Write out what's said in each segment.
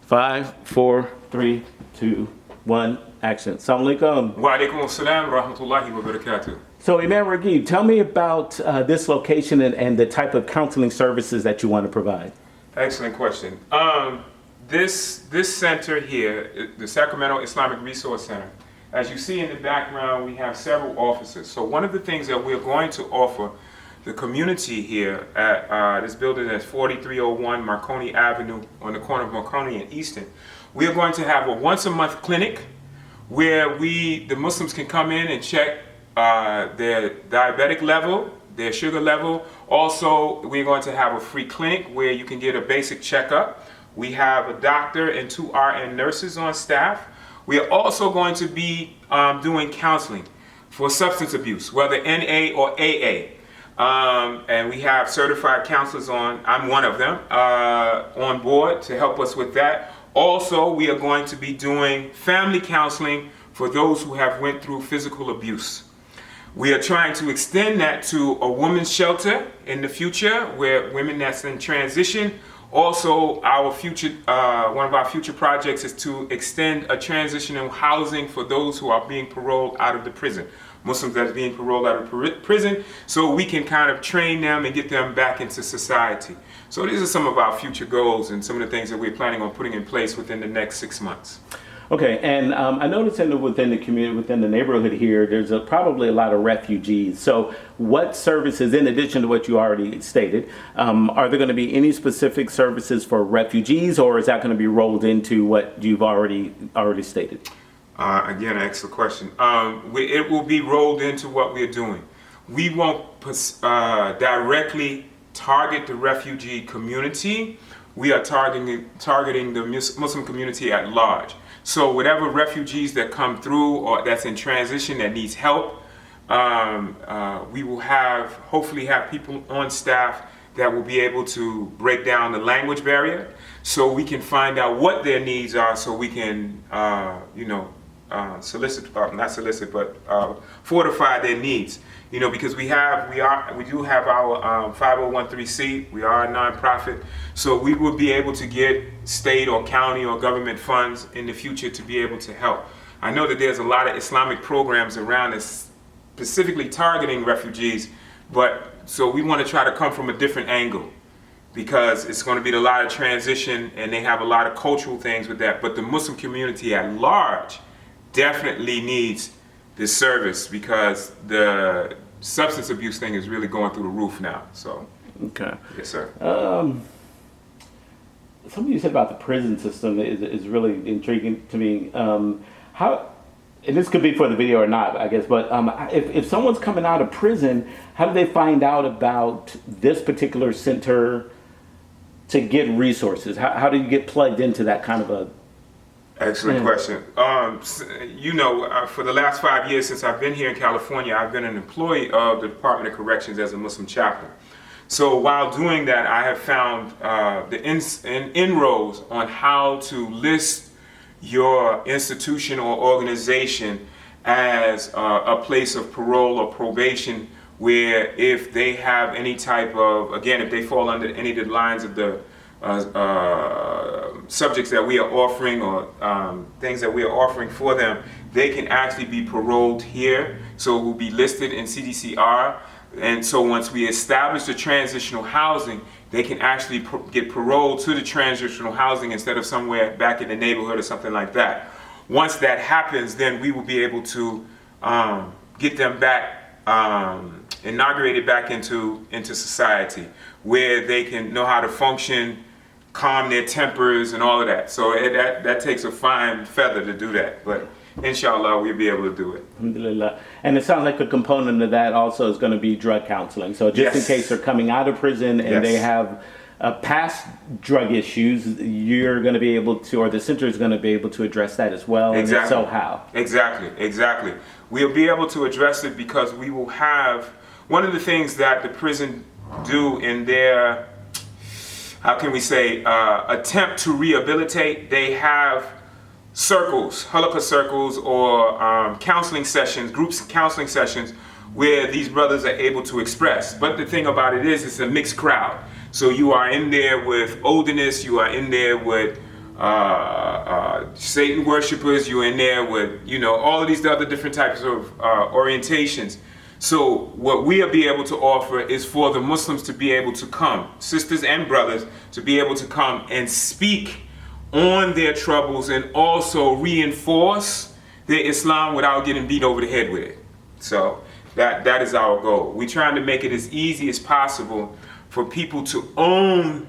5, 4, 3, 2, 1, action. Assalamu alaikum. Wa alaikum assalam wa rahmatullahi wa barakatuh. So Imam Raghib, tell me about this location and the type of counseling services that you want to provide. Excellent question. This center here, the Sacramento Islamic Resource Center, as you see in the background, we have several offices. So one of the things that we're going to offer the community here at this building that's 4301 Marconi Avenue on the corner of Marconi and Easton, we are going to have a once-a-month clinic where the Muslims can come in and check their diabetic level, their sugar level. Also, we're going to have a free clinic where you can get a basic checkup. We have a doctor and 2 RN nurses on staff. We are also going to be doing counseling for substance abuse, whether NA or AA. And we have certified counselors I'm one of them, on board to help us with that. Also, we are going to be doing family counseling for those who have went through physical abuse. We are trying to extend that to a women's shelter in the future, where women that's in transition. Also, our future, one of our future projects is to extend a transitional housing for those who are being paroled out of the prison. Muslims that are being paroled out of prison, so we can kind of train them and get them back into society. So these are some of our future goals and some of the things that we're planning on putting in place within the next 6 months. Okay, and I noticed within the community, within the neighborhood here, there's probably a lot of refugees. So what services, in addition to what you already stated, are there going to be any specific services for refugees, or is that going to be rolled into what you've already stated? Again, excellent question. It will be rolled into what we're doing. We won't directly target the refugee community. We are targeting the Muslim community at large. So whatever refugees that come through or that's in transition that needs help, we will hopefully have people on staff that will be able to break down the language barrier, so we can find out what their needs are, so we can fortify their needs. Because we do have our 5013C. We are a nonprofit, so we will be able to get state or county or government funds in the future to be able to help. I know that there's a lot of Islamic programs around that's specifically targeting refugees, so we want to try to come from a different angle, because it's going to be a lot of transition and they have a lot of cultural things with that. But the Muslim community at large definitely needs this service, because the substance abuse thing is really going through the roof now. So, okay. Yes, sir. Something you said about the prison system is really intriguing to me. How, and this could be for the video or not, I guess, but if someone's coming out of prison, how do they find out about this particular center to get resources? How do you get plugged into that kind of a... Excellent question. For the last 5 years since I've been here in California, I've been an employee of the Department of Corrections as a Muslim chaplain. So while doing that, I have found the inroads on how to list your institution or organization as a place of parole or probation, where if they have any type of, again, if they fall under any of the lines of the subjects that we are offering, or things that we are offering for them, they can actually be paroled here. So it will be listed in CDCR. And so once we establish the transitional housing, they can actually get paroled to the transitional housing instead of somewhere back in the neighborhood or something like that. Once that happens, then we will be able to get them back, inaugurated back into society, where they can know how to function, calm their tempers and all of that. So that takes a fine feather to do that, but inshallah we'll be able to do it. Alhamdulillah. And it sounds like a component of that also is going to be drug counseling. So just in case they're coming out of prison and they have past drug issues, you're going to be able to, or the center is going to be able to address that as well. Exactly. And if so, how? Exactly. We'll be able to address it because we will have, one of the things that the prison do in their, attempt to rehabilitate, they have circles, halaqah circles, or counseling sessions, groups counseling sessions, where these brothers are able to express. But the thing about it is, it's a mixed crowd. So you are in there with olderness, you are in there with Satan worshipers. You're in there with, all of these other different types of orientations. So what we'll be able to offer is for the Muslims to be able to come, sisters and brothers, to be able to come and speak on their troubles and also reinforce their Islam without getting beat over the head with it. So that is our goal. We're trying to make it as easy as possible for people to own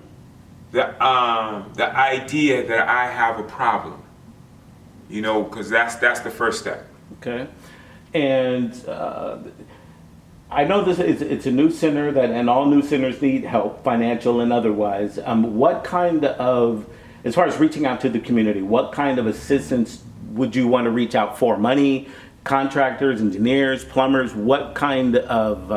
the idea that I have a problem, because that's the first step. Okay, and I know it's a new center and all new centers need help, financial and otherwise. What kind of, as far as reaching out to the community, what kind of assistance would you want to reach out for? Money, contractors, engineers, plumbers? What kind of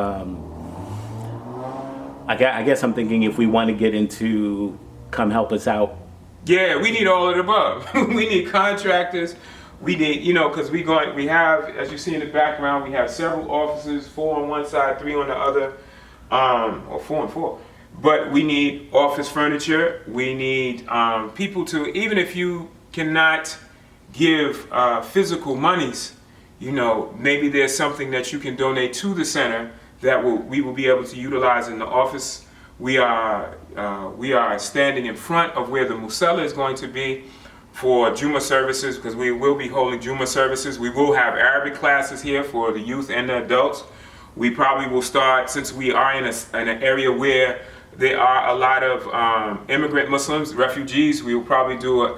I guess I'm thinking if we want to get into come help us out. Yeah, we need all of the above. We need contractors. We need, because we have, as you see in the background, we have several offices, 4 on one side, 3 on the other, or 4 and 4. But we need office furniture. We need people to, even if you cannot give physical monies, maybe there's something that you can donate to the center that we will be able to utilize in the office. We are standing in front of where the Musalla is going to be for Juma services, because we will be holding Juma services. We will have Arabic classes here for the youth and the adults. We probably will start, since we are in an area where there are a lot of immigrant Muslims, refugees, we will probably do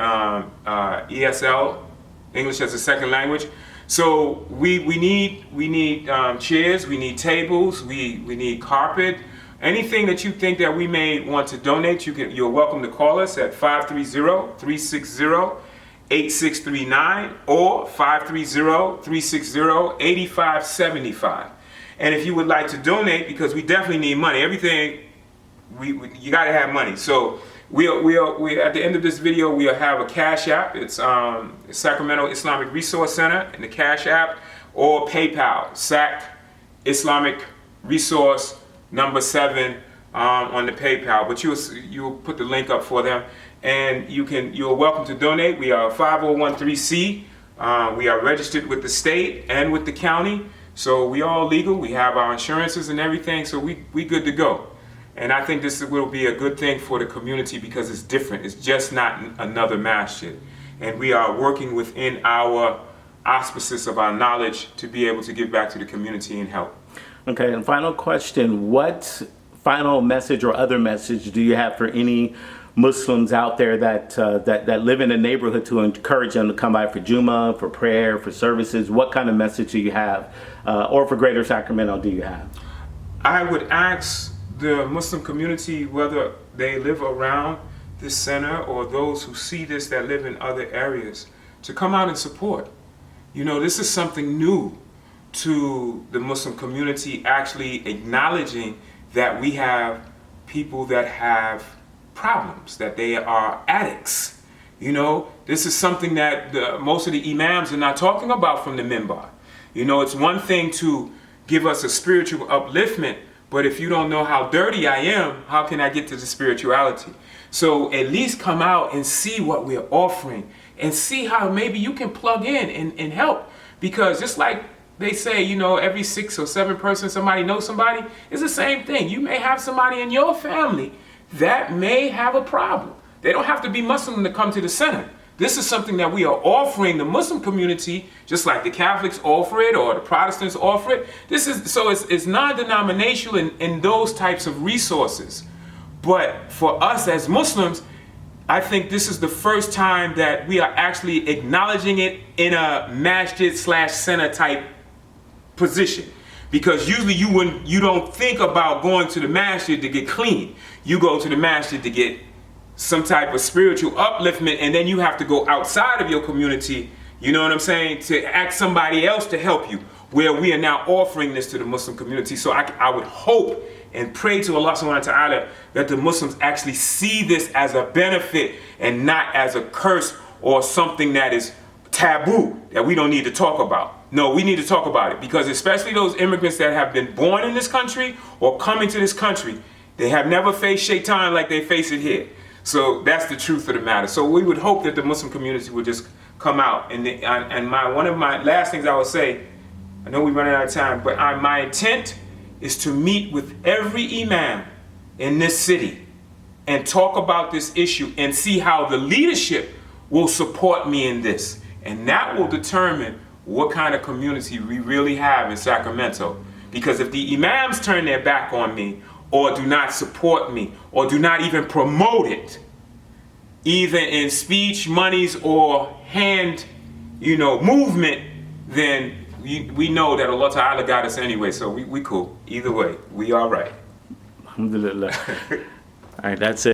ESL, English as a second language. So we need chairs, we need tables, we need carpet. Anything that you think that we may want to donate, you're welcome to call us at 530-360-8639 or 530-360-8575. And if you would like to donate, because we definitely need money, everything, you got to have money. So we at the end of this video, we'll have a Cash App. It's Sacramento Islamic Resource Center in the Cash App, or PayPal, SAC Islamic Resource #7 on the PayPal. But you'll put the link up for them, and you're welcome to donate. We are 5013C. We are registered with the state and with the county, so we all legal. We have our insurances and everything, so we good to go. And I think this will be a good thing for the community because it's different. It's just not another masjid. And we are working within our auspices of our knowledge to be able to give back to the community and help. Okay, and final question. What final message or other message do you have for any Muslims out there that live in the neighborhood to encourage them to come by for Juma, for prayer, for services? What kind of message do you have? Or for Greater Sacramento do you have? I would ask the Muslim community, whether they live around this center or those who see this that live in other areas, to come out and support. This is something new to the Muslim community, actually acknowledging that we have people that have problems, that they are addicts. This is something that most of the imams are not talking about from the minbar. It's one thing to give us a spiritual upliftment, but if you don't know how dirty I am, how can I get to the spirituality? So at least come out and see what we're offering and see how maybe you can plug in and help. Because just like they say, every 6 or 7 person, somebody knows somebody, it's the same thing. You may have somebody in your family that may have a problem. They don't have to be Muslim to come to the center. This is something that we are offering the Muslim community, just like the Catholics offer it or the Protestants offer it. It's non-denominational in those types of resources. But for us as Muslims, I think this is the first time that we are actually acknowledging it in a masjid/center type position. Because usually you don't think about going to the masjid to get clean. You go to the masjid to get some type of spiritual upliftment, and then you have to go outside of your community, you know what I'm saying, to ask somebody else to help you, where we are now offering this to the Muslim community. So I would hope and pray to Allah subhanahu wa ta'ala that the Muslims actually see this as a benefit and not as a curse or something that is taboo that we don't need to talk about. No, we need to talk about it, because especially those immigrants that have been born in this country or coming to this country, they have never faced shaitan like they face it here. So that's the truth of the matter. So we would hope that the Muslim community would just come out. And one of my last things I would say, I know we're running out of time, but my intent is to meet with every imam in this city and talk about this issue and see how the leadership will support me in this. And that will determine what kind of community we really have in Sacramento. Because if the imams turn their back on me, or do not support me, or do not even promote it, either in speech, monies, or hand, movement, then we know that Allah Ta'ala got us anyway, so we cool. Either way, we all right. Alhamdulillah. All right, that's it.